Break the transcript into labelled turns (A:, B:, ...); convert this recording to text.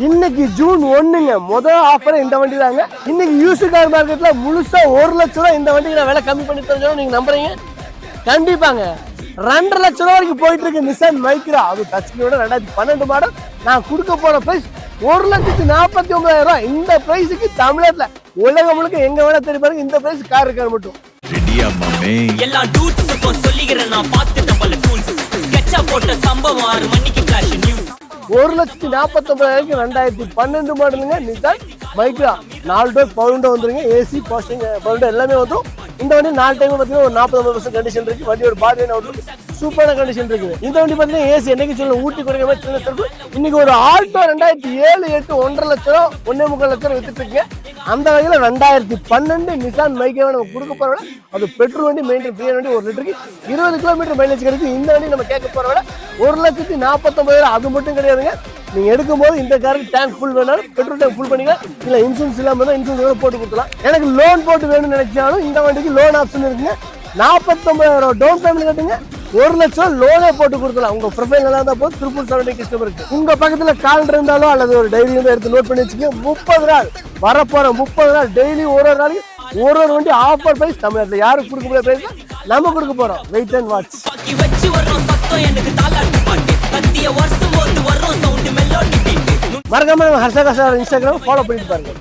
A: இன்னைக்கு ஜூன் 1ங்க முதல் ஆஃபர் இந்த வண்டி தாங்க. இன்னைக்கு யூஸ்ட் கார் மார்க்கெட்ல முழுசா 1 லட்சம் ரூபாய் இந்த வண்டிக்கு நான் விலை கம்மி பண்ணி தரேன். நீங்க நம்புறீங்க? கண்டிப்பாங்க 2.5 லட்சம் ரூபாய் வரைக்கும் போயிட்டு இருக்கு நிசான் மைக்ரா. அது டச்னோட 2012 மாடல். நான் கொடுக்க போற பிரைஸ் 1,49,000 இந்த பிரைஸுக்கு தமிழ்நாட்டுல உலகம் முழுக்க எங்க வேணா தெரிய பாருங்க. இந்த பிரைஸ் கார் இருக்காரு மட்டும்.
B: ரெடியா மாமே?
C: எல்லா டூட்ஸ்க்கும் சொல்லிக்கிறேன் நான் பார்த்துட்ட பல டூல்ஸ். ஸ்கெட்சா போட்ட சம்பவம் 6 மணிக்கு ஃபிளாஷ் நியூஸ்.
A: 1,49,000 2012 மாடலுங்க நிசான் மைக்ரா. 4 டோர் பவுண்டோ வந்துருங்க. ஏசி பாஸ்டிங் பவுண்டோ எல்லாமே வந்துடும். இந்த வண்டி 4 டைம் பார்த்தீங்கன்னா ஒரு 40-50% கண்டிஷன் இருக்கு. வண்டியோட பாடி சூப்பரான கண்டிஷன் இருக்குது. இந்த வண்டி பார்த்தீங்கன்னா ஏசி என்னைக்கு சொல்லணும் ஊட்டி கொடுக்க மாதிரி சின்ன இருக்கும். இன்னைக்கு ஒரு ஆல்டோ 2007, 8 1.5 லட்சம் 1.25 லட்சம் வித்துட்டு இருக்கீங்க. அந்த வகையில் 2012 நிசான் மைக்ரா நம்ம கொடுக்க போறோட அது பெட்ரோல் வண்டி மெயின்டைன் ஃப்ரீ வண்டி. 1 லிட்டருக்கு 20 கிலோமீட்டர் மைலேஜ் கிடைக்கும். இந்த வண்டி நம்ம கேட்க போறோட 1,49,000 அது மட்டும் கிடையாதுங்க. நீங்க எடுக்கும்போது இந்த காருக்கு டேங்க் ஃபுல் வேணாலும் பெட்ரோல் டேங்க் ஃபுல் பண்ணிக்கலாம். இல்ல இன்சூரன்ஸ் இல்லாம தான் இன்சூரன்ஸ் போட்டு கொடுக்கலாம். எனக்கு லோன் போட்டு வேணும்னு நினைச்சாலும் இந்த வண்டிக்கு லோன் ஆப்ஷன் இருக்குங்க. 49,000 டவுன் பேமெண்ட் கட்டுங்க. 1 லட்சம் லோனே போட்டு கொடுக்கலாம். உங்க ப்ரொஃபைல் நல்லா இருந்தா போது திருப்பூர் 70 கஸ்டமருக்கு உங்க பக்கத்துல கால் இருந்தாலும் அல்லது ஒரு டைரி இருந்தா எடுத்து நோட் பண்ணி வச்சுக்கோங்க. 30 நாள் வரப்போற 30 நாள் டெய்லி ஒரு நாளைக்கு ஒரு வண்டி ஆஃபர் பிரைஸ் தமிழ்நாட்டில் யாருக்கு கொடுக்க முடியாத பிரைஸ் நம்ம கொடுக்க போறோம். Wait and watch. மறக்காம நம்ம ஹர்ஷா இன்ஸ்டாகிராம் ஃபாலோ பண்ணிட்டு பாருங்க.